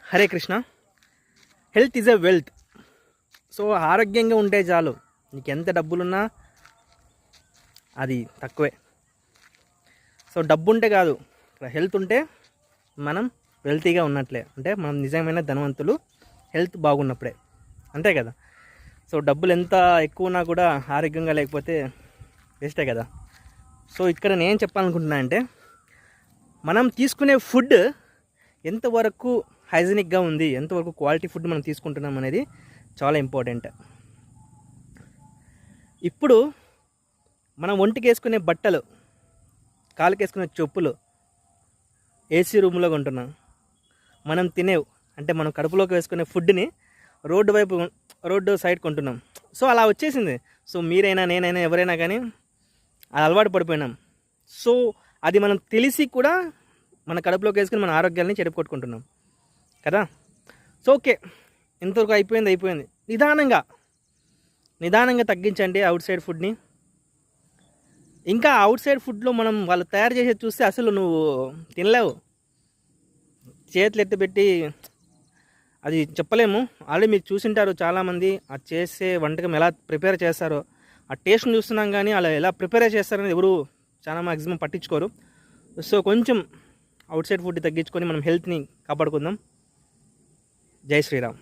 Hare Krishna. Health is a wealth. So ఆరోగ్యంగా ఉంటే చాలు, నీకు ఎంత డబ్బులున్నా అది తక్కువే. సో డబ్బు ఉంటే కాదు, హెల్త్ ఉంటే మనం వెల్తీగా ఉన్నట్లే. అంటే మనం నిజమైన ధనవంతులు హెల్త్ బాగున్నప్పుడే, అంతే కదా. సో డబ్బులు ఎంత ఎక్కువ ఉన్నా కూడా ఆరోగ్యంగా లేకపోతే వేస్టే కదా. సో ఇక్కడ నేను చెప్పాలనుకుంటున్నా అంటే, మనం తీసుకునే ఫుడ్ ఎంతవరకు హైజీనిక్గా ఉంది, ఎంతవరకు క్వాలిటీ ఫుడ్ మనం తీసుకుంటున్నాం అనేది చాలా ఇంపార్టెంట్. ఇప్పుడు మనం ఒంటికి వేసుకునే బట్టలు, కాలుకి వేసుకునే చెప్పులు ఏసీ రూమ్లో కొంటున్నాం. మనం తినేవు అంటే మనం కడుపులోకి వేసుకునే ఫుడ్ని రోడ్డు సైడ్ కొంటున్నాం. సో అలా వచ్చేసింది. సో మీరైనా నేనైనా ఎవరైనా కానీ అది అలవాటు పడిపోయినాం. సో అది మనం తెలిసి కూడా మన కడుపులోకి వేసుకుని మన ఆరోగ్యాన్ని చెడుపుకొట్టుకుంటున్నాం కదా. సో ఓకే, ఇంతవరకు అయిపోయింది. నిదానంగా తగ్గించండి అవుట్ సైడ్ ఫుడ్ని. ఇంకా అవుట్ సైడ్ ఫుడ్లో మనం వాళ్ళు తయారు చేసేది చూస్తే అసలు నువ్వు తినలేవు. చేతులు ఎత్తిపెట్టి అది చెప్పలేము. ఆల్రెడీ మీరు చూసింటారు చాలామంది ఆ చేసే వంటకం ఎలా ప్రిపేర్ చేస్తారో, ఆ టేస్ట్ని చూస్తున్నాం కానీ అలా ఎలా ప్రిపేర్ చేస్తారని ఎవరు చాలా మ్యాక్సిమం పట్టించుకోరు. సో కొంచెం అవుట్ సైడ్ ఫుడ్ తగ్గించుకొని మనం హెల్త్ని కాపాడుకుందాం. జై శ్రీరామ్.